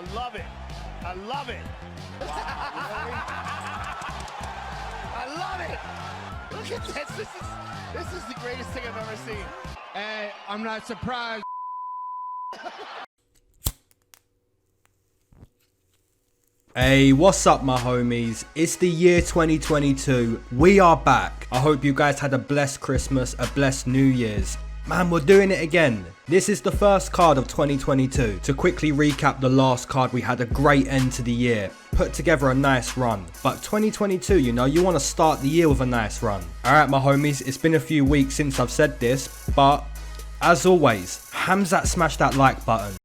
I love it. I love it. I love it. Look at this. This is the greatest thing I've ever seen. Hey, I'm not surprised. Hey, what's up my homies? It's the year 2022. We are back. I hope you guys had a blessed Christmas, a blessed New Year's. Man, we're doing it again. This is the first card of 2022. To quickly recap the last card, we had a great end to the year. Put together a nice run. But 2022, you know, you want to start the year with a nice run. Alright my homies, it's been a few weeks since I've said this, but as always, Hamzat smash that like button.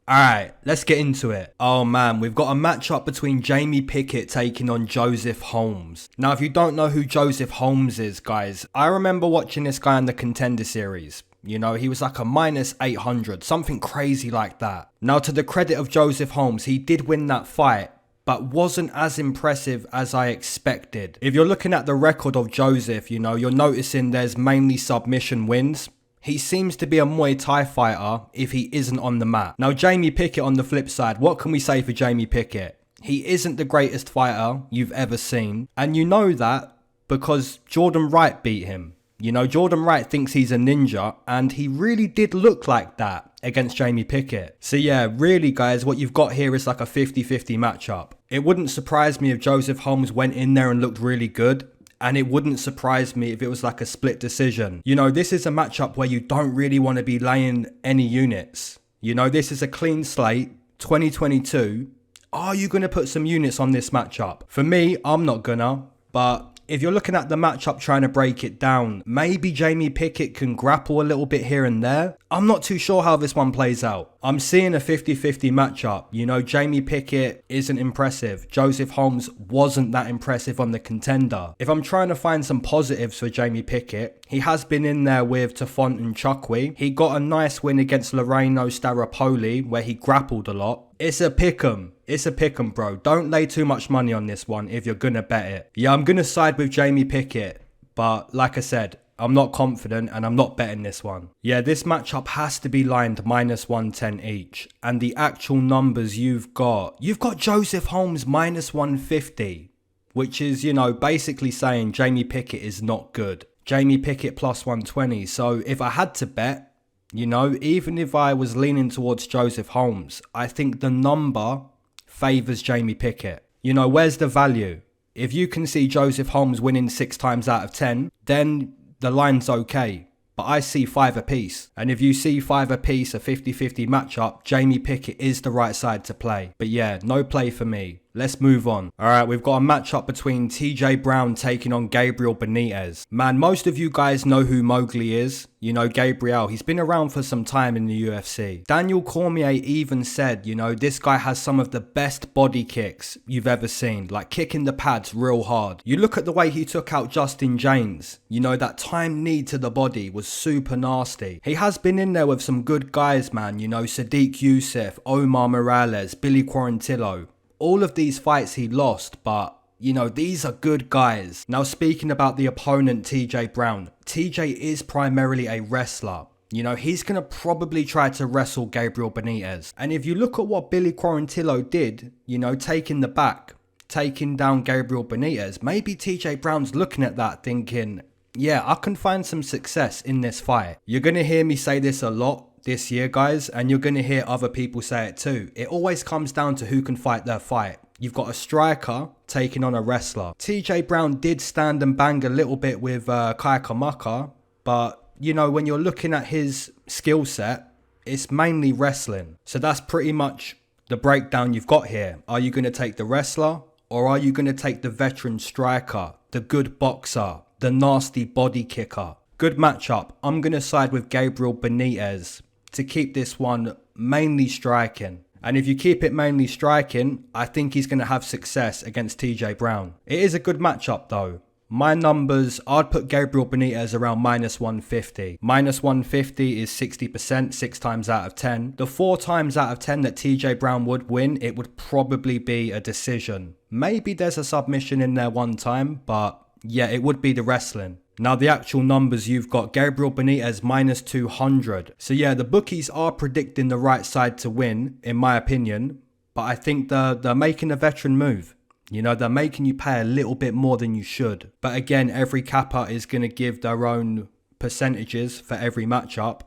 Alright, let's get into it. Oh man, we've got a matchup between Jamie Pickett taking on Joseph Holmes. Now if you don't know who Joseph Holmes is, guys, I remember watching this guy in the Contender series. You know, he was like a minus 800, something crazy like that. Now to the credit of Joseph Holmes, he did win that fight, but wasn't as impressive as I expected. If you're looking at the record of Joseph, you know, you're noticing there's mainly submission wins. He seems to be a Muay Thai fighter if he isn't on the mat. Now Jamie Pickett on the flip side, what can we say for Jamie Pickett? He isn't the greatest fighter you've ever seen. And you know that because Jordan Wright beat him. You know, Jordan Wright thinks he's a ninja and he really did look like that against Jamie Pickett. So yeah, really guys, what you've got here is like a 50-50 matchup. It wouldn't surprise me if Joseph Holmes went in there and looked really good. And it wouldn't surprise me if it was like a split decision. You know, this is a matchup where you don't really want to be laying any units. You know, this is a clean slate, 2022. Are you going to put some units on this matchup? For me, I'm not gonna. But if you're looking at the matchup trying to break it down, maybe Jamie Pickett can grapple a little bit here and there. I'm not too sure how this one plays out. I'm seeing a 50-50 matchup. You know, Jamie Pickett isn't impressive. Joseph Holmes wasn't that impressive on the Contender. If I'm trying to find some positives for Jamie Pickett, he has been in there with Tafont and Chukwi. He got a nice win against Loreno Staropoli where he grappled a lot. It's a pick'em. It's a pick'em, bro. Don't lay too much money on this one if you're gonna bet it. Yeah, I'm gonna side with Jamie Pickett, but like I said, I'm not confident and I'm not betting this one. Yeah, this matchup has to be lined minus 110 each. And the actual numbers you've got Joseph Holmes minus 150, which is, you know, basically saying Jamie Pickett is not good. Jamie Pickett plus 120. So if I had to bet, you know, even if I was leaning towards Joseph Holmes, I think the number favours Jamie Pickett. You know, where's the value? If you can see Joseph Holmes winning 6 times out of 10, then the line's okay. But I see 5 apiece. And if you see 5 apiece, a 50-50 matchup, Jamie Pickett is the right side to play. But yeah, no play for me. Let's move on. Alright, we've got a matchup between TJ Brown taking on Gabriel Benitez. Man, most of you guys know who Mowgli is. You know, Gabriel, he's been around for some time in the UFC. Daniel Cormier even said, you know, this guy has some of the best body kicks you've ever seen. Like kicking the pads real hard. You look at the way he took out Justin James. You know, that time knee to the body was super nasty. He has been in there with some good guys, man. You know, Sadiq Youssef, Omar Morales, Billy Quarantillo. All of these fights he lost, but, you know, these are good guys. Now, speaking about the opponent, TJ Brown. TJ is primarily a wrestler. You know, he's going to probably try to wrestle Gabriel Benitez. And if you look at what Billy Quarantillo did, you know, taking the back, taking down Gabriel Benitez, maybe TJ Brown's looking at that thinking, yeah, I can find some success in this fight. You're going to hear me say this a lot this year, guys, and you're going to hear other people say it too. It always comes down to who can fight their fight. You've got a striker taking on a wrestler. TJ Brown did stand and bang a little bit with Kakhramonov, but, you know, when you're looking at his skill set, it's mainly wrestling. So that's pretty much the breakdown you've got here. Are you going to take the wrestler, or are you going to take the veteran striker, the good boxer, the nasty body kicker? Good matchup. I'm going to side with Gabriel Benitez to keep this one mainly striking. And if you keep it mainly striking, I think he's going to have success against TJ Brown. It is a good matchup though. My numbers, I'd put Gabriel Benitez around minus 150. Minus 150 is 60%, 6 times out of 10. The 4 times out of 10 that TJ Brown would win, it would probably be a decision. Maybe there's a submission in there one time, but yeah, it would be the wrestling. Now the actual numbers, you've got Gabriel Benitez minus 200. So yeah, the bookies are predicting the right side to win, in my opinion. But I think they're making a veteran move. You know, they're making you pay a little bit more than you should. But again, every capper is going to give their own percentages for every matchup.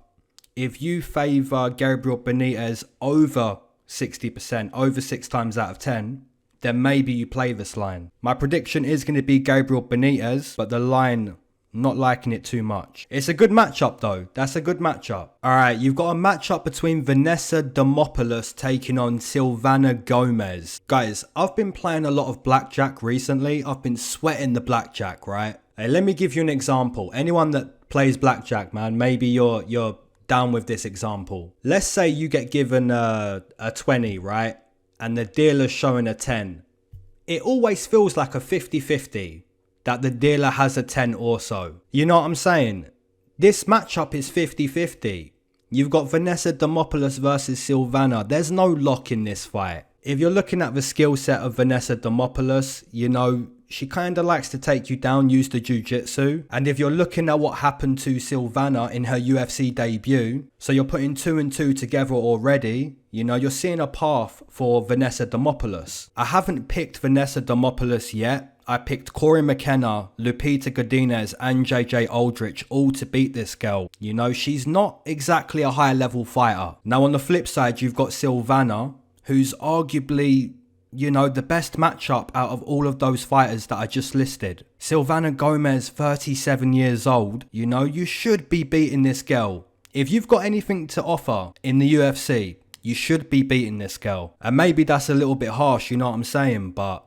If you favour Gabriel Benitez over 60%, over 6 times out of 10, then maybe you play this line. My prediction is going to be Gabriel Benitez, but the line, not liking it too much. It's a good matchup though. That's a good matchup. Alright, you've got a matchup between Vanessa Demopoulos taking on Silvana Gomez. Guys, I've been playing a lot of blackjack recently. I've been sweating the blackjack, right? Hey, let me give you an example. Anyone that plays blackjack, man, maybe you're down with this example. Let's say you get given a 20, right? And the dealer's showing a 10. It always feels like a 50-50 that the dealer has a 10 also. You know what I'm saying? This matchup is 50-50. You've got Vanessa Demopoulos versus Silvana. There's no lock in this fight. If you're looking at the skill set of Vanessa Demopoulos, you know, she kind of likes to take you down, use the jiu-jitsu. And if you're looking at what happened to Silvana in her UFC debut, so you're putting 2 and 2 together already, you know, you're seeing a path for Vanessa Demopoulos. I haven't picked Vanessa Demopoulos yet. I picked Corey McKenna, Lupita Godinez and JJ Aldrich all to beat this girl. You know, she's not exactly a high level fighter. Now on the flip side, you've got Silvana, who's arguably, you know, the best matchup out of all of those fighters that I just listed. Silvana Gomez, 37 years old. You know, you should be beating this girl. If you've got anything to offer in the UFC, you should be beating this girl. And maybe that's a little bit harsh, you know what I'm saying? But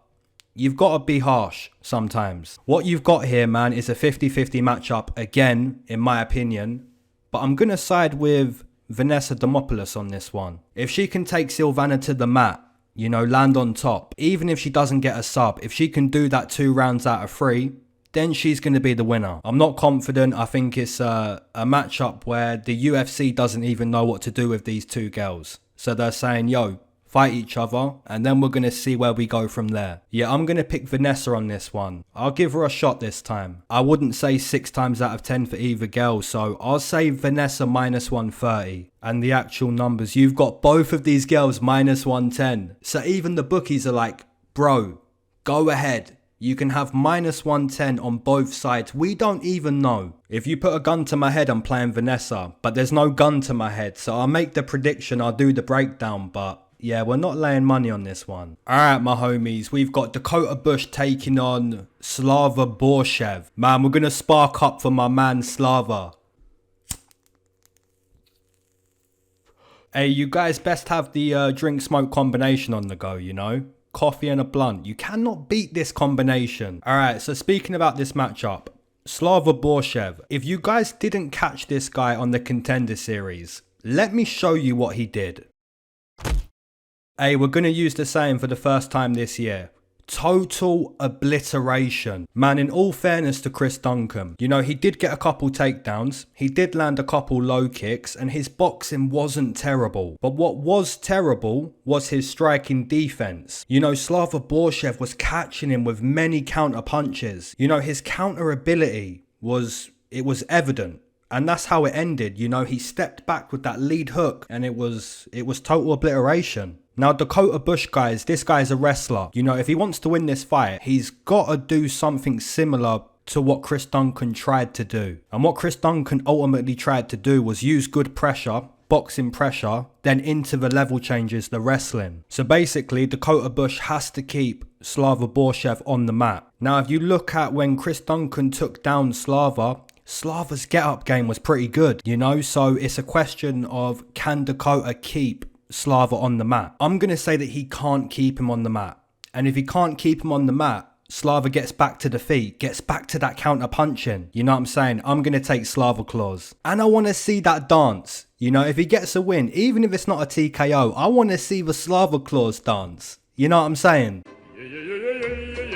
you've got to be harsh sometimes. What you've got here, man, is a 50-50 matchup again, in my opinion. But I'm going to side with Vanessa Demopoulos on this one. If she can take Silvana to the mat, you know, land on top, even if she doesn't get a sub, if she can do that 2 rounds out of 3, then she's going to be the winner. I'm not confident. I think it's a matchup where the UFC doesn't even know what to do with these two girls. So they're saying, yo, fight each other, and then we're going to see where we go from there. Yeah, I'm going to pick Vanessa on this one. I'll give her a shot this time. I wouldn't say 6 times out of 10 for either girl, so I'll say Vanessa minus 130. And the actual numbers, you've got both of these girls minus 110. So even the bookies are like, bro, go ahead. You can have minus 110 on both sides. We don't even know. If you put a gun to my head, I'm playing Vanessa. But there's no gun to my head. So I'll make the prediction. I'll do the breakdown. But yeah, we're not laying money on this one. Alright, my homies. We've got Dakota Bush taking on Slava Borshev. Man, we're going to spark up for my man Slava. Hey, you guys best have the drink-smoke combination on the go, you know? Coffee and a blunt. You cannot beat this combination. Alright, so speaking about this matchup, Slava Borshev. If you guys didn't catch this guy on the Contender Series, let me show you what he did. Hey, we're going to use the saying for the first time this year. Total obliteration. Man, in all fairness to Chris Duncan, you know, he did get a couple takedowns, he did land a couple low kicks, and his boxing wasn't terrible. But what was terrible was his striking defense. You know, Slava Borshev was catching him with many counter punches. You know, his counter ability was evident. And that's how it ended. You know, he stepped back with that lead hook and it was total obliteration. Now, Dakota Bush, guys, this guy's a wrestler. You know, if he wants to win this fight, he's got to do something similar to what Chris Duncan tried to do. And what Chris Duncan ultimately tried to do was use good pressure, boxing pressure, then into the level changes, the wrestling. So basically, Dakota Bush has to keep Slava Borshev on the mat. Now, if you look at when Chris Duncan took down Slava's get-up game was pretty good, you know? So it's a question of, can Dakota keep Slava on the mat? I'm going to say that he can't keep him on the mat. And if he can't keep him on the mat, Slava gets back to the feet, gets back to that counter punching. You know what I'm saying? I'm going to take Slava Claus. And I want to see that dance. You know, if he gets a win, even if it's not a TKO, I want to see the Slava Claus dance. You know what I'm saying?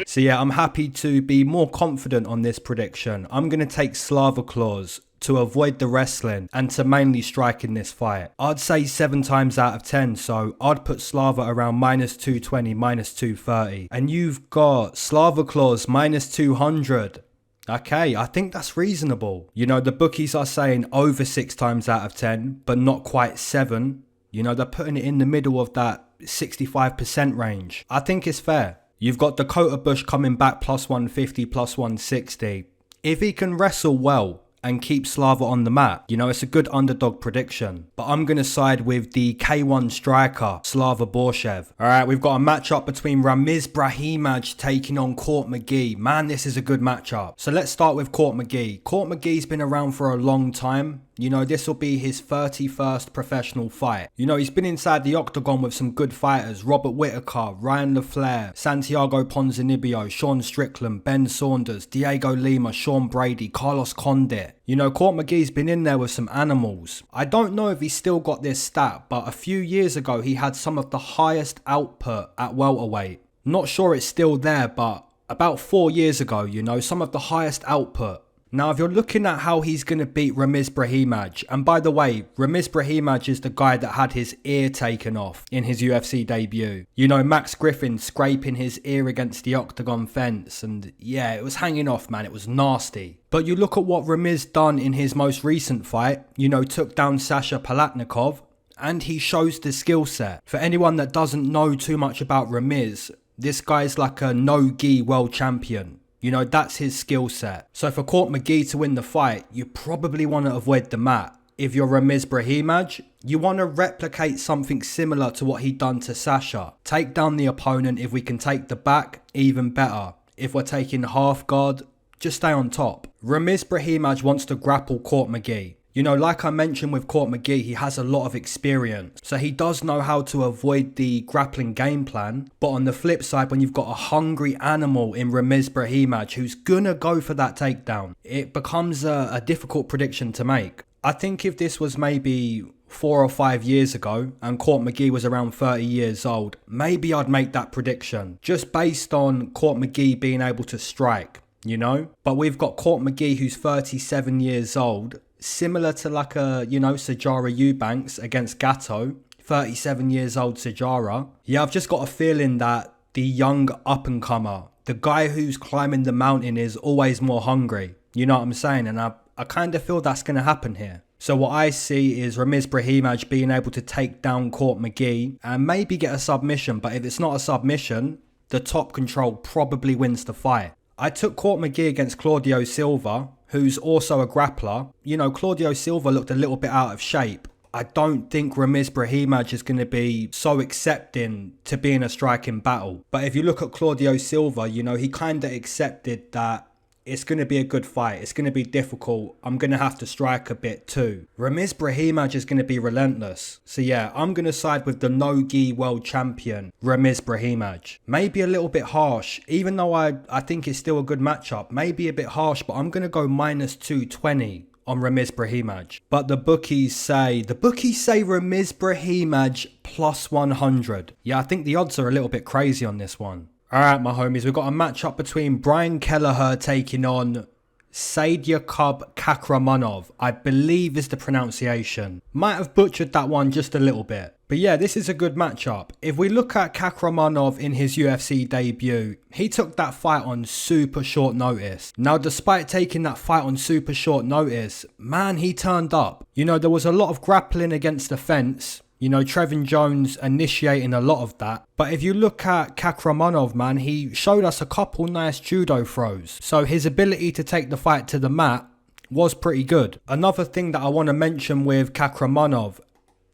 So yeah, I'm happy to be more confident on this prediction. I'm going to take Slava Claus to avoid the wrestling and to mainly strike in this fight. I'd say 7 times out of 10, so I'd put Slava around minus 220, minus 230. And you've got Slava Claus minus 200. Okay, I think that's reasonable. You know, the bookies are saying over 6 times out of 10, but not quite 7. You know, they're putting it in the middle of that 65% range. I think it's fair. You've got Dakota Bush coming back plus 150, plus 160. If he can wrestle well and keep Slava on the mat, you know, it's a good underdog prediction. But I'm going to side with the K1 striker, Slava Borshev. Alright, we've got a matchup between Ramiz Brahimaj taking on Court McGee. Man, this is a good matchup. So let's start with Court McGee. Court McGee's been around for a long time. You know, this will be his 31st professional fight. You know, he's been inside the octagon with some good fighters. Robert Whittaker, Ryan LaFleur, Santiago Ponzinibbio, Sean Strickland, Ben Saunders, Diego Lima, Sean Brady, Carlos Condit. You know, Court McGee's been in there with some animals. I don't know if he's still got this stat, but a few years ago he had some of the highest output at welterweight. Not sure it's still there, but about 4 years ago, you know, some of the highest output. Now, if you're looking at how he's going to beat Ramiz Brahimaj, and by the way, Ramiz Brahimaj is the guy that had his ear taken off in his UFC debut. You know, Max Griffin scraping his ear against the octagon fence, and yeah, it was hanging off, man. It was nasty. But you look at what Ramiz done in his most recent fight, you know, took down Sasha Palatnikov, and he shows the skill set. For anyone that doesn't know too much about Ramiz, this guy's like a no-gi world champion. You know, that's his skill set. So for Court McGee to win the fight, you probably want to avoid the mat. If you're Ramiz Brahimaj, you want to replicate something similar to what he done to Sasha. Take down the opponent. If we can take the back, even better. If we're taking half guard, just stay on top. Ramiz Brahimaj wants to grapple Court McGee. You know, like I mentioned with Court McGee, he has a lot of experience. So he does know how to avoid the grappling game plan. But on the flip side, when you've got a hungry animal in Ramiz Brahimaj who's gonna go for that takedown, it becomes a difficult prediction to make. I think if this was maybe 4 or 5 years ago and Court McGee was around 30 years old, maybe I'd make that prediction. Just based on Court McGee being able to strike, you know? But we've got Court McGee who's 37 years old. Similar to like a, you know, Sijara Eubanks against Gatto, 37 years old Sijara. Yeah, I've just got a feeling that the young up-and-comer, the guy who's climbing the mountain is always more hungry. You know what I'm saying? And I kind of feel that's going to happen here. So what I see is Ramiz Brahimaj being able to take down Court McGee and maybe get a submission. But if it's not a submission, the top control probably wins the fight. I took Court McGee against Claudio Silva, who's also a grappler. You know, Claudio Silva looked a little bit out of shape. I don't think Ramiz Brahimaj is going to be so accepting to be in a striking battle. But if you look at Claudio Silva, you know, he kind of accepted that it's going to be a good fight. It's going to be difficult. I'm going to have to strike a bit too. Ramiz Brahimaj is going to be relentless. So yeah, I'm going to side with the no-gi world champion, Ramiz Brahimaj. Maybe a little bit harsh, even though I think it's still a good matchup. Maybe a bit harsh, but I'm going to go minus 220 on Ramiz Brahimaj. But the bookies say Ramiz Brahimaj plus 100. Yeah, I think the odds are a little bit crazy on this one. Alright, my homies, we've got a matchup between Brian Kelleher taking on Saidyokub Kakhramonov, I believe is the pronunciation. Might have butchered that one just a little bit. But yeah, this is a good matchup. If we look at Kakhramonov in his UFC debut, he took that fight on super short notice. Now, despite taking that fight on super short notice, man, he turned up. You know, there was a lot of grappling against the fence. You know, Trevin Jones initiating a lot of that. But if you look at Kakhramonov, man, he showed us a couple nice judo throws. So his ability to take the fight to the mat was pretty good. Another thing that I want to mention with Kakhramonov,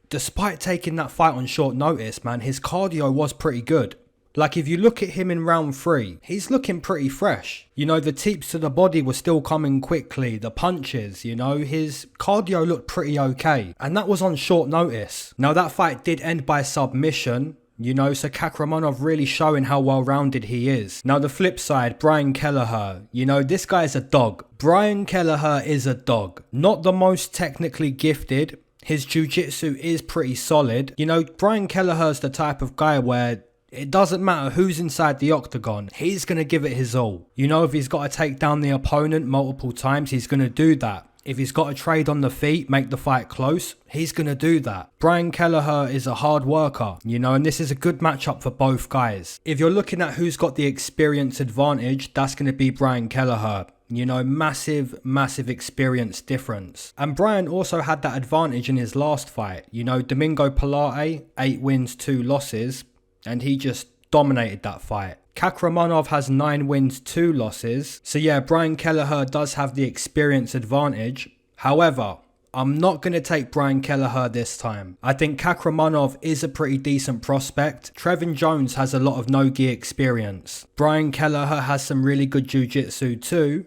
despite taking that fight on short notice, man, his cardio was pretty good. Like, if you look at him in round 3, he's looking pretty fresh. You know, the teeps to the body were still coming quickly. The punches, you know, his cardio looked pretty okay. And that was on short notice. Now, that fight did end by submission. You know, so Kakhramonov really showing how well-rounded he is. Now, the flip side, Brian Kelleher. You know, this guy is a dog. Brian Kelleher is a dog. Not the most technically gifted. His jiu-jitsu is pretty solid. You know, Brian Kelleher's the type of guy where it doesn't matter who's inside the octagon, he's going to give it his all. You know, if he's got to take down the opponent multiple times, he's going to do that. If he's got to trade on the feet, make the fight close, he's going to do that. Brian Kelleher is a hard worker, you know, and this is a good matchup for both guys. If you're looking at who's got the experience advantage, that's going to be Brian Kelleher. You know, massive experience difference. And Brian also had that advantage in his last fight. You know, Domingo Pilate, 8 wins, 2 losses, and he just dominated that fight. Kakhramonov has 9 wins, 2 losses. So yeah, Brian Kelleher does have the experience advantage. However, I'm not going to take Brian Kelleher this time. I think Kakhramonov is a pretty decent prospect. Trevin Jones has a lot of no-gi experience. Brian Kelleher has some really good jiu-jitsu too.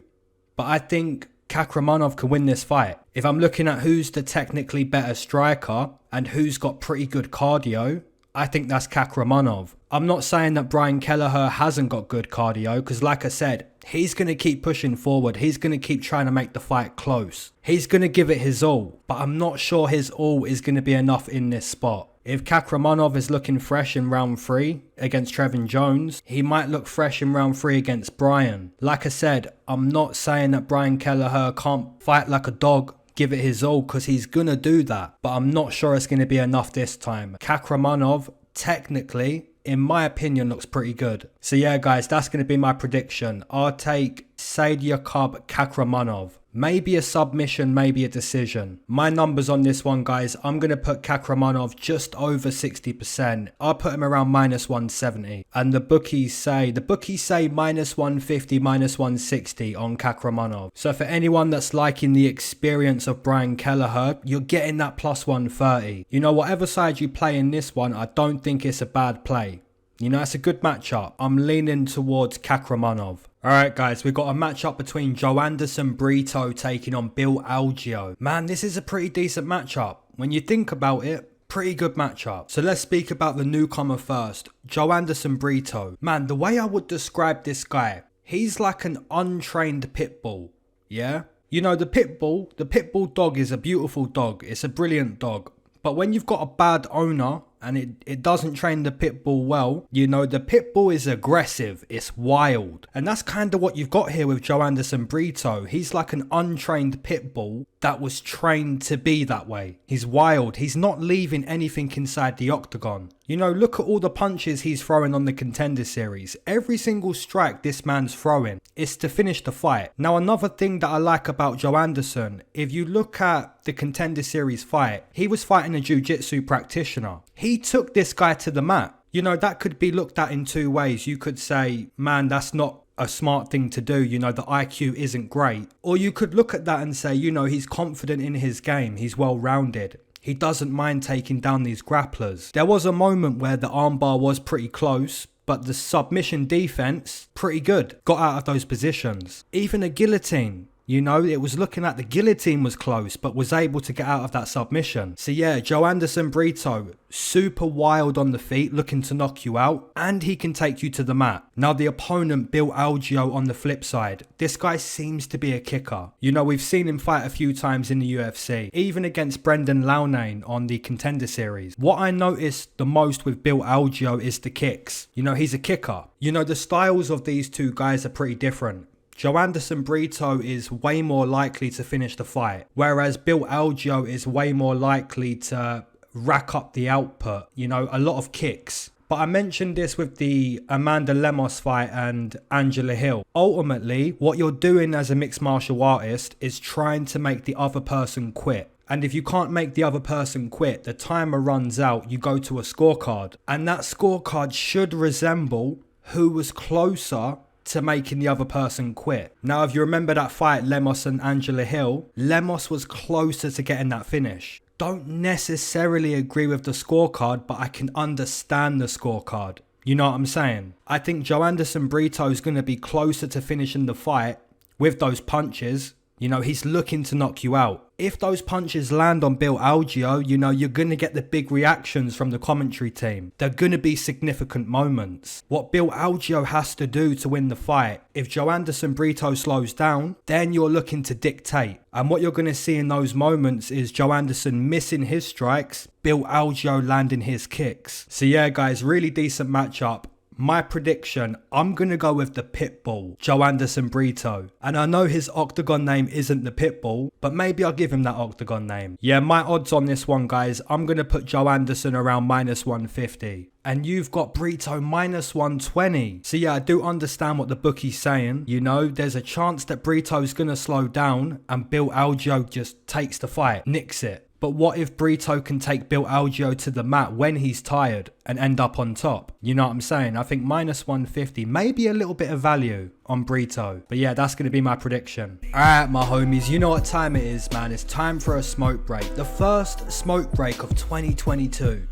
But I think Kakhramonov can win this fight. If I'm looking at who's the technically better striker and who's got pretty good cardio, I think that's Kakhramonov. I'm not saying that Brian Kelleher hasn't got good cardio, because like I said, he's going to keep pushing forward. He's going to keep trying to make the fight close. He's going to give it his all, but I'm not sure his all is going to be enough in this spot. If Kakhramonov is looking fresh in round 3 against Trevin Jones, he might look fresh in round 3 against Brian. Like I said, I'm not saying that Brian Kelleher can't fight like a dog, give it his all, because he's going to do that. But I'm not sure it's going to be enough this time. Kakhramonov, technically, in my opinion, looks pretty good. So yeah, guys, that's going to be my prediction. I'll take Saidyokub Kakhramonov. Maybe a submission, maybe a decision. My numbers on this one, guys, I'm going to put Kakhramonov just over 60%. I'll put him around -170. And the bookies say -150, -160 on Kakhramonov. So for anyone that's liking the experience of Brian Kelleher, you're getting that +130. You know, whatever side you play in this one, I don't think it's a bad play. You know, it's a good matchup. I'm leaning towards Kakhramonov. Alright guys, we've got a matchup between Joanderson Brito taking on Bill Algeo. Man, this is a pretty decent matchup. When you think about it, pretty good matchup. So let's speak about the newcomer first. Joanderson Brito. Man, the way I would describe this guy, he's like an untrained pit bull. Yeah? You know, the pit bull dog is a beautiful dog. It's a brilliant dog. But when you've got a bad owner and it doesn't train the pit bull well, you know, the pit bull is aggressive, it's wild. And that's kind of what you've got here with Joanderson Brito. He's like an untrained pit bull that was trained to be that way. He's wild, he's not leaving anything inside the octagon. You know, look at all the punches he's throwing on the Contender Series. Every single strike this man's throwing is to finish the fight. Now, another thing that I like about Joanderson, if you look at the Contender Series fight, he was fighting a jiu-jitsu practitioner. He took this guy to the mat. You know, that could be looked at in 2 ways. You could say, man, that's not a smart thing to do. You know, the IQ isn't great. Or you could look at that and say, you know, he's confident in his game. He's well-rounded. He doesn't mind taking down these grapplers. There was a moment where the armbar was pretty close, but the submission defense, pretty good. Got out of those positions. Even a guillotine. You know, it was looking like the guillotine was close, but was able to get out of that submission. So yeah, Joanderson Brito, super wild on the feet, looking to knock you out, and he can take you to the mat. Now the opponent, Bill Algeo, on the flip side, this guy seems to be a kicker. You know, we've seen him fight a few times in the UFC, even against Brendan Loughnane on the Contender Series. What I noticed the most with Bill Algeo is the kicks. You know, he's a kicker. You know, the styles of these two guys are pretty different. Joanderson Brito is way more likely to finish the fight, whereas Bill Algeo is way more likely to rack up the output, you know, a lot of kicks. But I mentioned this with the Amanda Lemos fight and Angela Hill. Ultimately, what you're doing as a mixed martial artist is trying to make the other person quit. And if you can't make the other person quit, the timer runs out, you go to a scorecard. And that scorecard should resemble who was closer to making the other person quit. Now, if you remember that fight, Lemos and Angela Hill, Lemos was closer to getting that finish. Don't necessarily agree with the scorecard, but I can understand the scorecard. You know what I'm saying? I think Joanderson Brito is going to be closer to finishing the fight with those punches. You know, he's looking to knock you out. If those punches land on Bill Algeo, you know, you're going to get the big reactions from the commentary team. They're going to be significant moments. What Bill Algeo has to do to win the fight, if Joanderson Brito slows down, then you're looking to dictate. And what you're going to see in those moments is Joanderson missing his strikes, Bill Algeo landing his kicks. So yeah, guys, really decent matchup. my prediction, I'm going to go with the Pitbull, Joanderson Brito. And I know his octagon name isn't the Pitbull, but maybe I'll give him that octagon name. Yeah, my odds on this one, guys, I'm going to put Joanderson around -150. And you've got Brito -120. So yeah, I do understand what the bookie's saying. You know, there's a chance that Brito's going to slow down and Bill Algeo just takes the fight, nicks it. But what if Brito can take Bill Algeo to the mat when he's tired and end up on top? You know what I'm saying? I think -150, maybe a little bit of value on Brito. But yeah, that's going to be my prediction. Alright, my homies, you know what time it is, man. It's time for a smoke break. The first smoke break of 2022.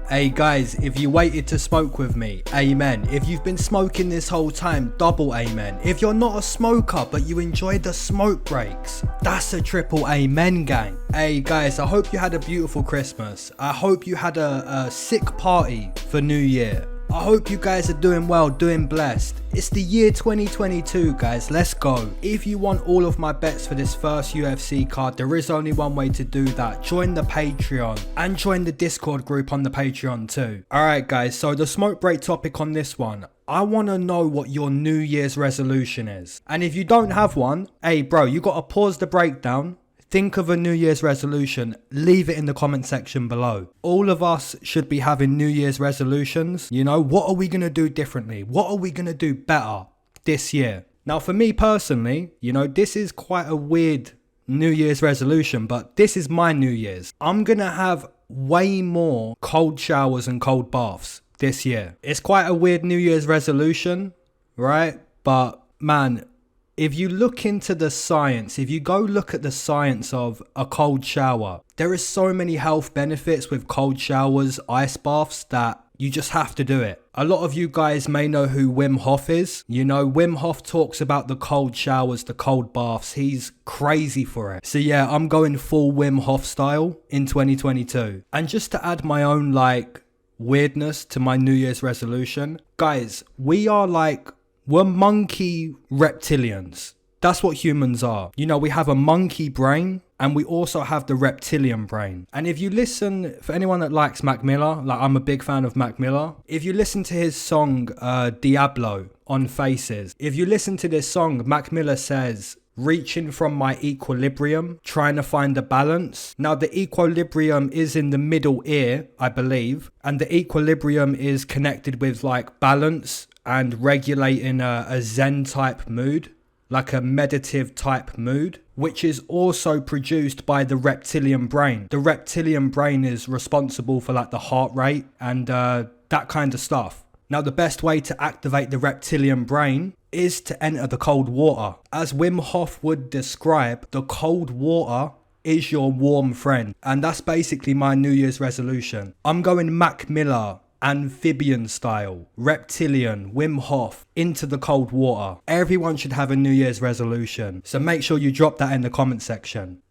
Hey guys, if you waited to smoke with me, amen. If you've been smoking this whole time, double amen. If you're not a smoker but you enjoy the smoke breaks, that's a triple amen, gang. Hey guys, I hope you had a beautiful Christmas. I hope you had a sick party for New Year. I hope you guys are doing well, doing blessed. It's the year 2022, guys. Let's go. If you want all of my bets for this first UFC card, there is only one way to do that. Join the Patreon and join the Discord group on the Patreon too. Alright guys, so the smoke break topic on this one. I want to know what your New Year's resolution is. And if you don't have one, hey bro, you got to pause the breakdown. Think of a New Year's resolution, leave it in the comment section below. All of us should be having New Year's resolutions. You know, what are we going to do differently? What are we going to do better this year? Now, for me personally, you know, this is quite a weird New Year's resolution, but this is my New Year's. I'm going to have way more cold showers and cold baths this year. It's quite a weird New Year's resolution, right? But man, if you look into the science, if you go look at the science of a cold shower, there is so many health benefits with cold showers, ice baths, that you just have to do it. A lot of you guys may know who Wim Hof is. You know, Wim Hof talks about the cold showers, the cold baths. He's crazy for it. So yeah, I'm going full Wim Hof style in 2022. And just to add my own like weirdness to my New Year's resolution, guys, we're monkey reptilians. That's what humans are. You know, we have a monkey brain and we also have the reptilian brain. And if you listen, for anyone that likes Mac Miller, like I'm a big fan of Mac Miller. If you listen to his song, Diablo on Faces, if you listen to this song, Mac Miller says, reaching from my equilibrium, trying to find a balance. Now the equilibrium is in the middle ear, I believe. And the equilibrium is connected with like balance and regulating a Zen type mood, like a meditative type mood, which is also produced by the reptilian brain. The reptilian brain is responsible for like the heart rate and that kind of stuff. Now the best way to activate the reptilian brain is to enter the cold water. As Wim Hof would describe, the cold water is your warm friend. And that's basically my New Year's resolution. I'm going Mac Miller, amphibian style, reptilian, Wim Hof, into the cold water. Everyone should have a New Year's resolution. So make sure you drop that in the comment section.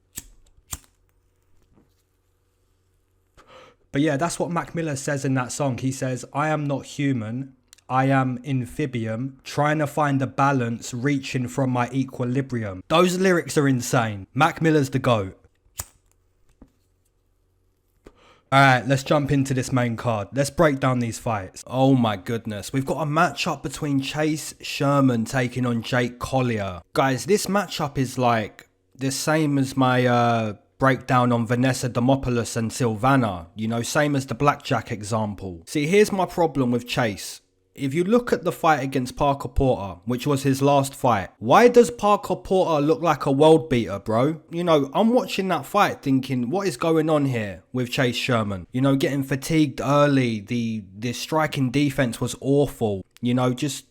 But yeah, that's what Mac Miller says in that song. He says, I am not human. I am amphibian, trying to find a balance, reaching from my equilibrium. Those lyrics are insane. Mac Miller's the GOAT. Alright, let's jump into this main card. Let's break down these fights. Oh my goodness. We've got a matchup between Chase Sherman taking on Jake Collier. Guys, this matchup is like the same as my breakdown on Vanessa Demopoulos and Silvana. You know, same as the blackjack example. See, here's my problem with Chase. If you look at the fight against Parker Porter, which was his last fight, why does Parker Porter look like a world beater, bro? You know, I'm watching that fight thinking, what is going on here with Chase Sherman? You know, getting fatigued early, the striking defense was awful. You know, just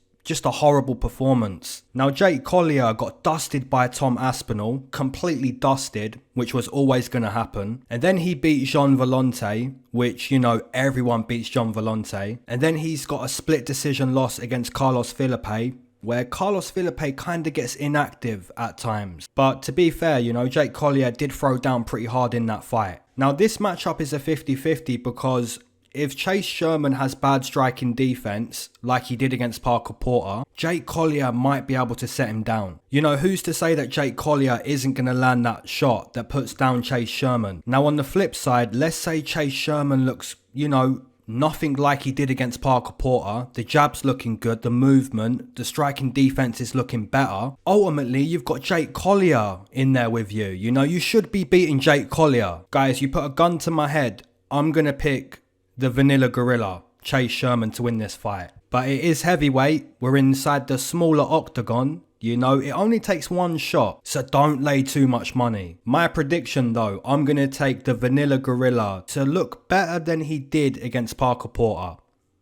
a horrible performance. Now, Jake Collier got dusted by Tom Aspinall, completely dusted, which was always going to happen. And then he beat Jean Volonté, which, you know, everyone beats Jean Volonté. And then he's got a split decision loss against Carlos Philippe, where Carlos Philippe kind of gets inactive at times. But to be fair, you know, Jake Collier did throw down pretty hard in that fight. Now, this matchup is a 50-50 because if Chase Sherman has bad striking defense, like he did against Parker Porter, Jake Collier might be able to set him down. You know, who's to say that Jake Collier isn't going to land that shot that puts down Chase Sherman? Now, on the flip side, let's say Chase Sherman looks, you know, nothing like he did against Parker Porter. The jab's looking good, the movement, the striking defense is looking better. Ultimately, you've got Jake Collier in there with you. You know, you should be beating Jake Collier. Guys, you put a gun to my head, I'm going to pick the Vanilla Gorilla, Chase Sherman, to win this fight. But it is heavyweight, we're inside the smaller octagon, you know, it only takes one shot, so don't lay too much money. My prediction though, I'm going to take the Vanilla Gorilla to look better than he did against Parker Porter.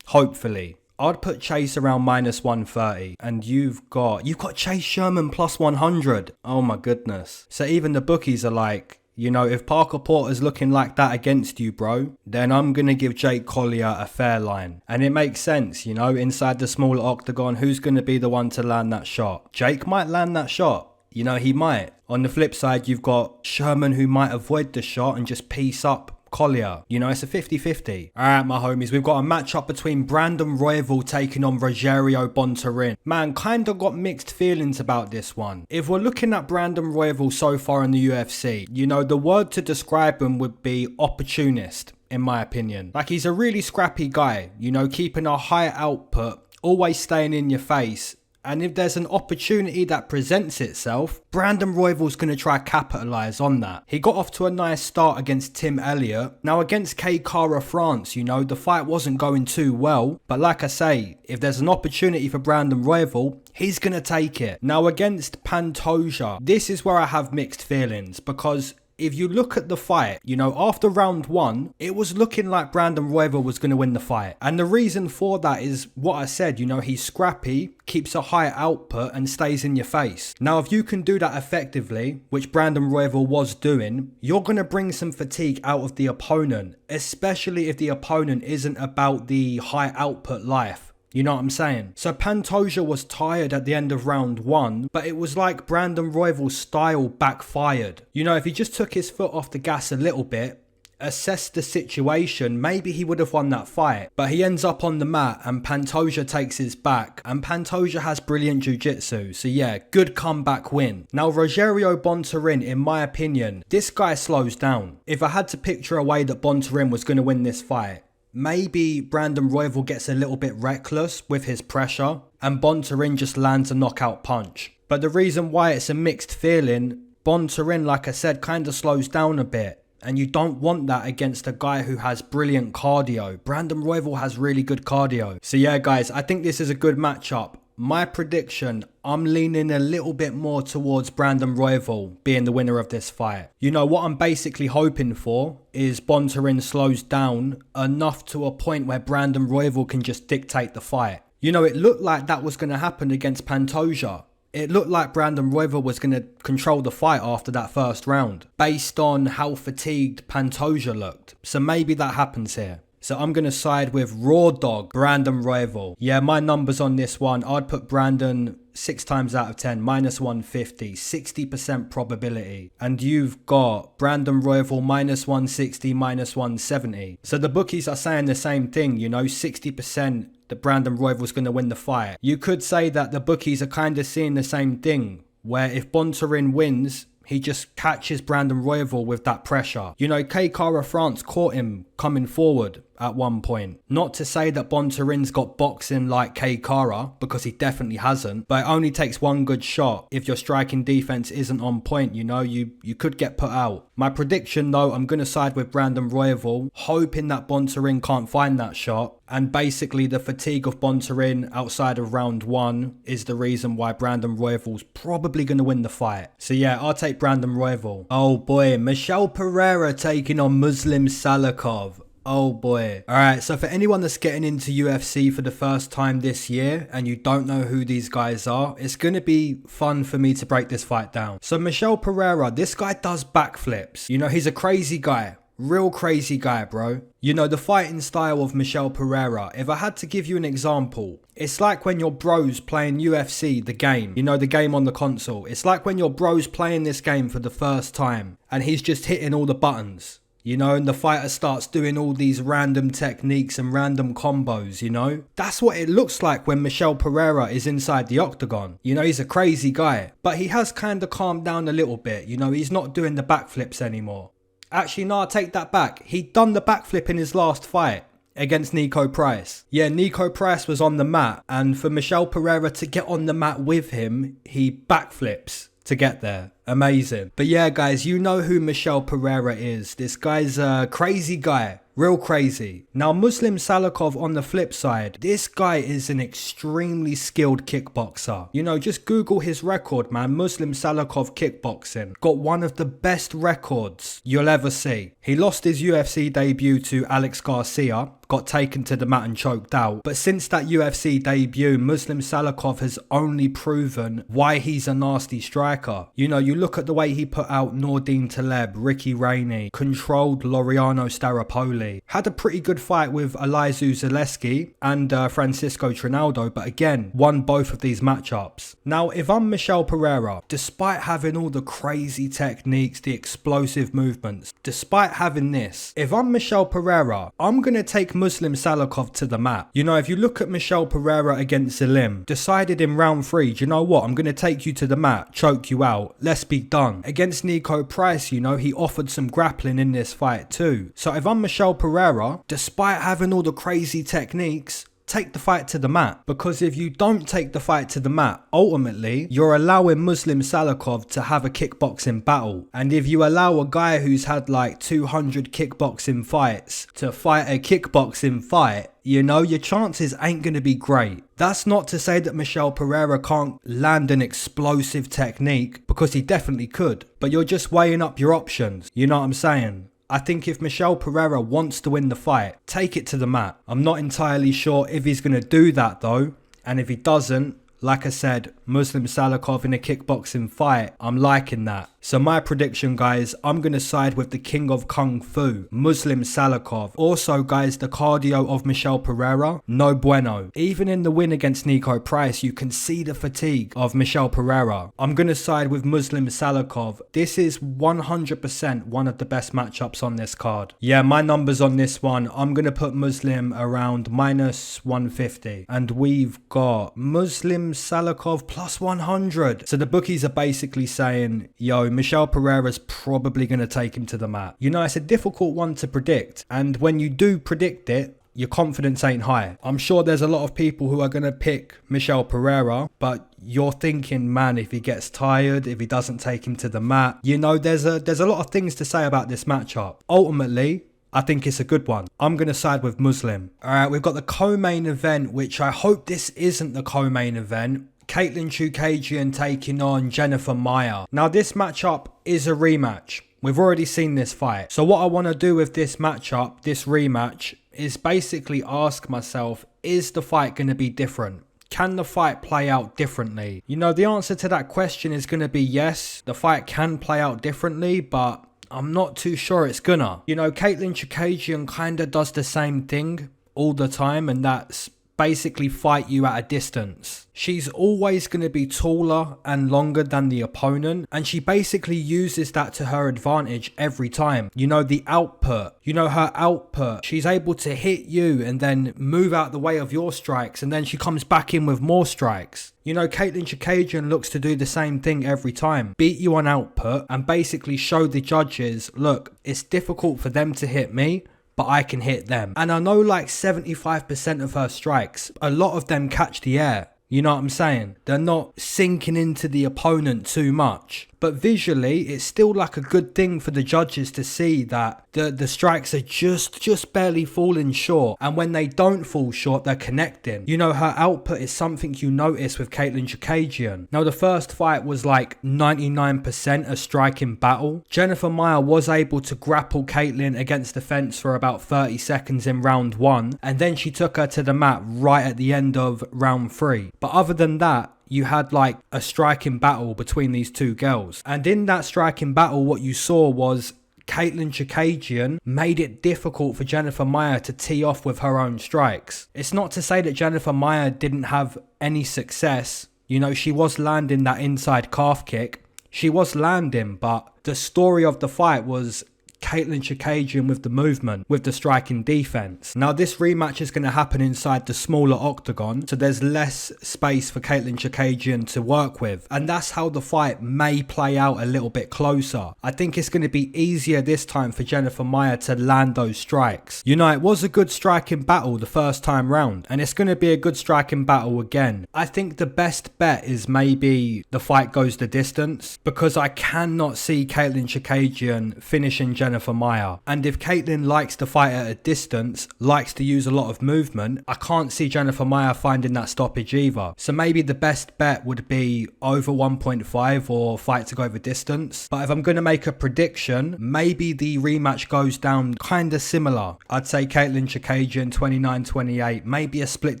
Hopefully. I'd put Chase around -130, and you've got Chase Sherman +100. Oh my goodness. So even the bookies are like, you know, if Parker Porter's looking like that against you, bro, then I'm going to give Jake Collier a fair line. And it makes sense, you know, inside the smaller octagon, who's going to be the one to land that shot? Jake might land that shot. You know, he might. On the flip side, you've got Sherman who might avoid the shot and just piece up Collier. You know, it's a 50-50. Alright, my homies, we've got a matchup between Brandon Royval taking on Rogerio Bontorin. Man, kinda got mixed feelings about this one. If we're looking at Brandon Royval so far in the UFC, you know, the word to describe him would be opportunist, in my opinion. Like, he's a really scrappy guy, you know, keeping a high output, always staying in your face. And if there's an opportunity that presents itself, Brandon Royval's going to try capitalise on that. He got off to a nice start against Tim Elliott. Now against Kattar France, you know, the fight wasn't going too well. But like I say, if there's an opportunity for Brandon Royval, he's going to take it. Now against Pantoja, this is where I have mixed feelings, because if you look at the fight, you know, after round 1, it was looking like Brandon Royval was going to win the fight. And the reason for that is what I said, you know, he's scrappy, keeps a high output and stays in your face. Now, if you can do that effectively, which Brandon Royval was doing, you're going to bring some fatigue out of the opponent, especially if the opponent isn't about the high output life. You know what I'm saying? So Pantoja was tired at the end of round 1, but it was like Brandon Royval's style backfired. You know, if he just took his foot off the gas a little bit, assessed the situation, maybe he would have won that fight. But he ends up on the mat and Pantoja takes his back, and Pantoja has brilliant jiu-jitsu. So yeah, good comeback win. Now Rogerio Bontorin, in my opinion, this guy slows down. If I had to picture a way that Bontorin was going to win this fight, maybe Brandon Royval gets a little bit reckless with his pressure and Bontorin just lands a knockout punch. But the reason why it's a mixed feeling, Bontorin, like I said, kind of slows down a bit. And you don't want that against a guy who has brilliant cardio. Brandon Royval has really good cardio. So yeah, guys, I think this is a good matchup. My prediction, I'm leaning a little bit more towards Brandon Royval being the winner of this fight. You know, what I'm basically hoping for is Bontorin slows down enough to a point where Brandon Royval can just dictate the fight. You know, it looked like that was going to happen against Pantoja. It looked like Brandon Royval was going to control the fight after that first round, based on how fatigued Pantoja looked. So maybe that happens here. So I'm going to side with Raw Dog, Brandon Royval. Yeah, my numbers on this one, I'd put Brandon 6 times out of 10, -150, 60% probability. And you've got Brandon Royval -160, -170. So the bookies are saying the same thing, you know, 60% that Brandon Royval's going to win the fight. You could say that the bookies are kind of seeing the same thing, where if Bontorin wins, he just catches Brandon Royval with that pressure. You know, Kattar France caught him coming forward at one point. Not to say that Bontorin's got boxing like Kattar, because he definitely hasn't, but it only takes one good shot. If your striking defense isn't on point, you know, you could get put out. My prediction though, I'm going to side with Brandon Royval, hoping that Bontorin can't find that shot. And basically the fatigue of Bontorin outside of round 1 is the reason why Brandon Royval's probably going to win the fight. So yeah, I'll take Brandon Royval. Oh boy, Michel Pereira taking on Muslim Salikhov. Oh boy. Alright, so for anyone that's getting into UFC for the first time this year and you don't know who these guys are, it's going to be fun for me to break this fight down. So Michel Pereira, this guy does backflips. You know, he's a crazy guy. Real crazy guy, bro. You know, the fighting style of Michel Pereira, if I had to give you an example, it's like when your bro's playing UFC, the game. You know, the game on the console. It's like when your bro's playing this game for the first time and he's just hitting all the buttons. you know, and the fighter starts doing all these random techniques and random combos, you know. That's what it looks like when Michel Pereira is inside the octagon. You know, he's a crazy guy, but he has kind of calmed down a little bit, you know, he's not doing the backflips anymore. Actually, no, I take that back. He'd done the backflip in his last fight against Niko Price. Yeah, Niko Price was on the mat, and for Michel Pereira to get on the mat with him, he backflips to get there. Amazing. But yeah, guys, you know who Michel Pereira is. This guy's a crazy guy. Real crazy. Now, Muslim Salikhov on the flip side, this guy is an extremely skilled kickboxer. You know, just Google his record, man. Muslim Salikhov kickboxing. Got one of the best records you'll ever see. He lost his UFC debut to Alex Garcia, got taken to the mat and choked out. But since that UFC debut, Muslim Salikhov has only proven why he's a nasty striker. You know, you look at the way he put out Nordine Taleb, Ricky Rainey, controlled Laureano Staropoli, had a pretty good fight with Elizeu Zaleski and Francisco Trinaldo, but again, won both of these matchups. Now, if I'm Michel Pereira, despite having all the crazy techniques, the explosive movements, despite having this, if I'm Michel Pereira, I'm going to take Muslim Salikhov to the mat. You know, if you look at Michel Pereira against Zelim, decided in round 3, do you know what? I'm going to take you to the mat, choke you out, let's be done. Against Niko Price, you know, he offered some grappling in this fight too. So if I'm Michel Pereira, despite having all the crazy techniques, take the fight to the mat. Because if you don't take the fight to the mat, ultimately, you're allowing Muslim Salikhov to have a kickboxing battle. And if you allow a guy who's had like 200 kickboxing fights to fight a kickboxing fight, you know, your chances ain't going to be great. That's not to say that Michel Pereira can't land an explosive technique, because he definitely could. But you're just weighing up your options. You know what I'm saying? I think if Michel Pereira wants to win the fight, take it to the mat. I'm not entirely sure if he's going to do that though. And if he doesn't, like I said, Muslim Salikhov in a kickboxing fight, I'm liking that. So my prediction, guys, I'm going to side with the king of kung fu, Muslim Salikhov. Also, guys, the cardio of Michel Pereira, no bueno. Even in the win against Niko Price, you can see the fatigue of Michel Pereira. I'm going to side with Muslim Salikhov. This is 100% one of the best matchups on this card. Yeah, my numbers on this one, I'm going to put Muslim around -150. And we've got Muslim Salikhov plus 100. So the bookies are basically saying, yo, Michel Pereira's probably going to take him to the mat. You know, it's a difficult one to predict. And when you do predict it, your confidence ain't high. I'm sure there's a lot of people who are going to pick Michel Pereira, but you're thinking, man, if he gets tired, if he doesn't take him to the mat, you know, there's a lot of things to say about this matchup. Ultimately, I think it's a good one. I'm going to side with Muslim. Alright, we've got the co-main event, which I hope this isn't the co-main event. Katlyn Chookagian taking on Jennifer Maia. Now, this matchup is a rematch. We've already seen this fight. So what I want to do with this matchup, this rematch, is basically ask myself, is the fight going to be different? Can the fight play out differently? You know, the answer to that question is going to be yes. The fight can play out differently, but I'm not too sure it's gonna. You know, Katlyn Chookagian kind of does the same thing all the time, and that's basically fight you at a distance. She's always going to be taller and longer than the opponent, and she basically uses that to her advantage every time. You know, the output, you know, her output, she's able to hit you and then move out the way of your strikes, and then she comes back in with more strikes. You know, Katlyn Chookagian looks to do the same thing every time. Beat you on output and basically show the judges, look, it's difficult for them to hit me, but I can hit them. And I know like 75% of her strikes, a lot of them catch the air. You know what I'm saying? They're not sinking into the opponent too much. But visually, it's still like a good thing for the judges to see that the strikes are just barely falling short. And when they don't fall short, they're connecting. You know, her output is something you notice with Katlyn Chookagian. Now, the first fight was like 99% a striking battle. Jennifer Maia was able to grapple Katlyn against the fence for about 30 seconds in round 1. And then she took her to the mat right at the end of round 3. But other than that, you had like a striking battle between these two girls. And in that striking battle, what you saw was Katlyn Chookagian made it difficult for Jennifer Maia to tee off with her own strikes. It's not to say that Jennifer Maia didn't have any success. You know, she was landing that inside calf kick. She was landing, but the story of the fight was Katlyn Chookagian with the movement, with the striking defense. Now this rematch is going to happen inside the smaller octagon, so there's less space for Katlyn Chookagian to work with, and that's how the fight may play out a little bit closer. I think it's going to be easier this time for Jennifer Maia to land those strikes. You know, it was a good striking battle the first time round, and it's going to be a good striking battle again. I think the best bet is maybe the fight goes the distance, because I cannot see Katlyn Chookagian finishing Jennifer Maia. And if Katlyn likes to fight at a distance, likes to use a lot of movement, I can't see Jennifer Maia finding that stoppage either. So maybe the best bet would be over 1.5 or fight to go the distance. But if I'm going to make a prediction, maybe the rematch goes down kind of similar. I'd say Katlyn Chookagian 29-28, maybe a split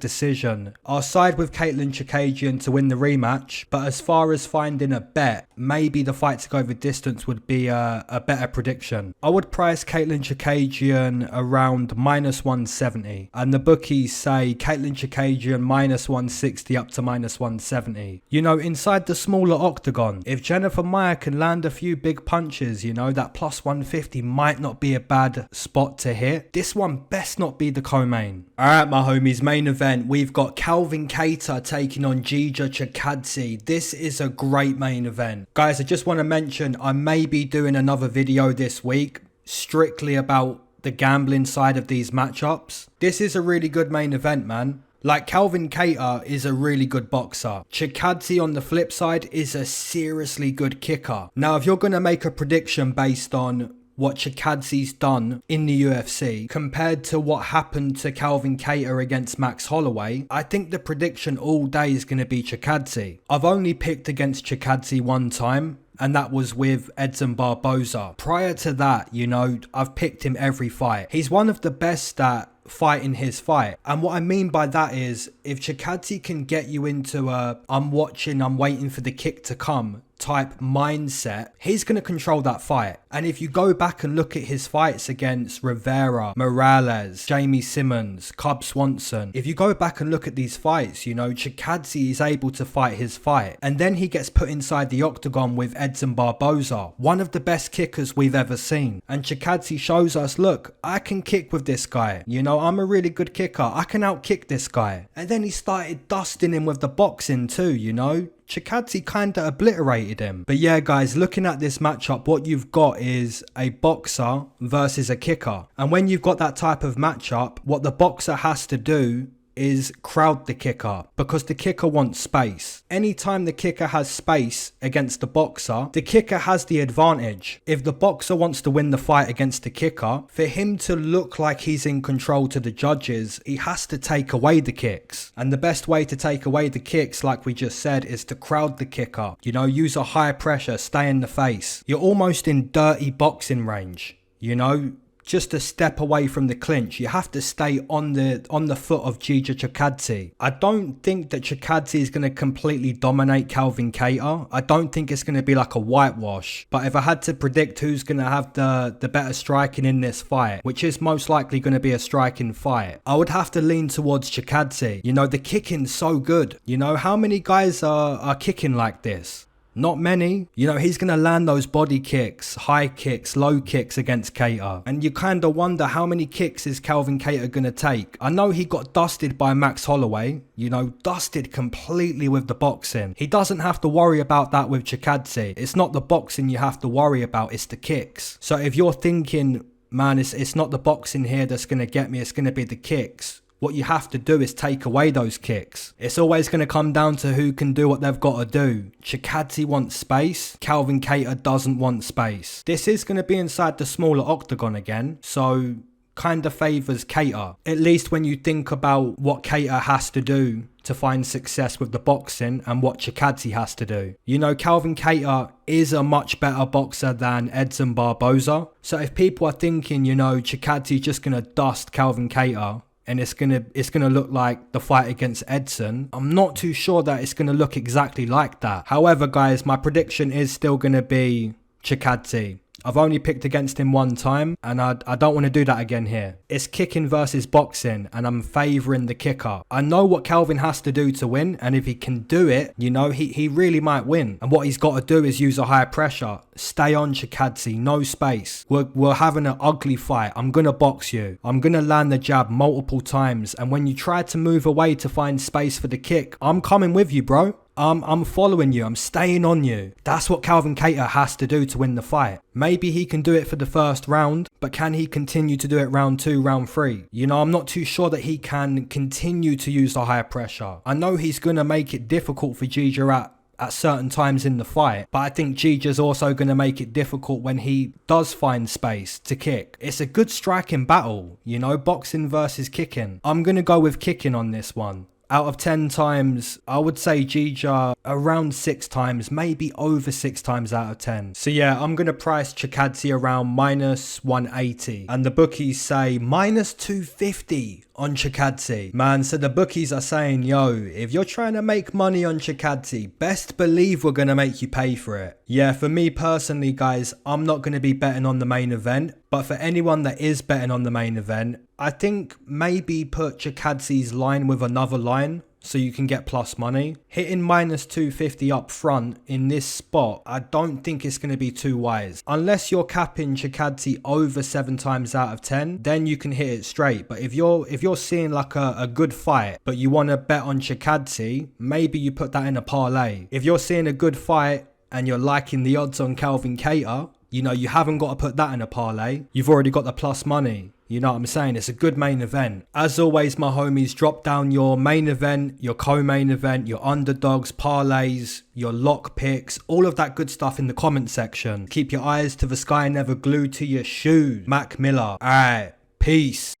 decision. I'll side with Katlyn Chookagian to win the rematch, but as far as finding a bet, maybe the fight to go the distance would be a better prediction. I would price Katlyn Chookagian around -170, and the bookies say Katlyn Chookagian -160 up to -170. You know, inside the smaller octagon, if Jennifer Maia can land a few big punches, you know, that +150 might not be a bad spot to hit. This one best not be the co-main. Alright my homies, main event, we've got Calvin Kattar taking on Chikadze. This is a great main event. Guys, I just want to mention I may be doing another video this week strictly about the gambling side of these matchups. This is a really good main event, man. Like, Calvin Kattar is a really good boxer. Chikadze on the flip side is a seriously good kicker. Now, if you're going to make a prediction based on what Chikadze's done in the UFC compared to what happened to Calvin Kattar against Max Holloway, I think the prediction all day is going to be Chikadze. I've only picked against Chikadze one time, and that was with Edson Barboza. Prior to that, you know, I've picked him every fight. He's one of the best at fighting his fight. And what I mean by that is, if Chikadze can get you into a I'm watching, I'm waiting for the kick to come type mindset, he's going to control that fight. And if you go back and look at his fights against Rivera, Morales, Jamie Simmons, Cub Swanson, if you go back and look at these fights, you know, Chikadze is able to fight his fight. And then he gets put inside the octagon with Edson Barboza, one of the best kickers we've ever seen. And Chikadze shows us, look, I can kick with this guy. You know, I'm a really good kicker. I can outkick this guy. And then he started dusting him with the boxing too, you know. Chikadze kinda obliterated him. But yeah guys, looking at this matchup, what you've got is a boxer versus a kicker. And when you've got that type of matchup, what the boxer has to do is crowd the kicker, because the kicker wants space. Anytime the kicker has space against the boxer, the kicker has the advantage. If the boxer wants to win the fight against the kicker, for him to look like he's in control to the judges, he has to take away the kicks. And the best way to take away the kicks, like we just said, is to crowd the kicker. You know, use a high pressure, stay in the face. You're almost in dirty boxing range, you know. Just a step away from the clinch. You have to stay on the foot of Chikadze. I don't think that Chikadze is going to completely dominate Calvin Kattar. I don't think it's going to be like a whitewash. But if I had to predict who's going to have the better striking in this fight, which is most likely going to be a striking fight, I would have to lean towards Chikadze. You know, the kicking's so good. You know, how many guys are kicking like this? Not many. You know, he's going to land those body kicks, high kicks, low kicks against Kattar. And you kind of wonder how many kicks is Calvin Kattar going to take. I know he got dusted by Max Holloway. You know, dusted completely with the boxing. He doesn't have to worry about that with Chikadze. It's not the boxing you have to worry about, it's the kicks. So if you're thinking, man, it's not the boxing here that's going to get me, it's going to be the kicks. What you have to do is take away those kicks. It's always going to come down to who can do what they've got to do. Chikadze wants space. Calvin Kattar doesn't want space. This is going to be inside the smaller octagon again, so kind of favours Kattar. At least when you think about what Kattar has to do to find success with the boxing and what Chikadze has to do. You know, Calvin Kattar is a much better boxer than Edson Barboza. So if people are thinking, you know, Chikadze's just going to dust Calvin Kattar, and it's gonna look like the fight against Edson, I'm not too sure that it's gonna look exactly like that. However, guys, my prediction is still gonna be Chikadze. I've only picked against him one time, and I don't want to do that again here. It's kicking versus boxing, and I'm favouring the kicker. I know what Kelvin has to do to win, and if he can do it, you know, he really might win. And what he's got to do is use a high pressure. Stay on Chikadze, no space. We're having an ugly fight. I'm going to box you. I'm going to land the jab multiple times, and when you try to move away to find space for the kick, I'm coming with you, bro. I'm following you. I'm staying on you. That's what Calvin Kattar has to do to win the fight. Maybe he can do it for the first round, but can he continue to do it round 2, round 3? You know, I'm not too sure that he can continue to use the higher pressure. I know he's going to make it difficult for Gija at certain times in the fight, but I think Gija's also going to make it difficult when he does find space to kick. It's a good striking battle, you know, boxing versus kicking. I'm going to go with kicking on this one. Out of 10 times, I would say Gija around 6 times, maybe over 6 times out of 10. So yeah, I'm going to price Chikadze around minus 180. And the bookies say minus 250 on Chikadze. Man, so the bookies are saying, yo, if you're trying to make money on Chikadze, best believe we're going to make you pay for it. Yeah, for me personally, guys, I'm not going to be betting on the main event. But for anyone that is betting on the main event, I think maybe put Chikadze's line with another line so you can get plus money. Hitting minus 250 up front in this spot, I don't think it's going to be too wise. Unless you're capping Chikadze over 7 times out of 10, then you can hit it straight. But if you're seeing like a good fight, but you want to bet on Chikadze, maybe you put that in a parlay. If you're seeing a good fight and you're liking the odds on Calvin Kattar, you know, you haven't got to put that in a parlay. You've already got the plus money. You know what I'm saying? It's a good main event. As always, my homies, drop down your main event, your co-main event, your underdogs, parlays, your lock picks, all of that good stuff in the comment section. Keep your eyes to the sky, never glued to your shoes. Mac Miller. Alright, peace.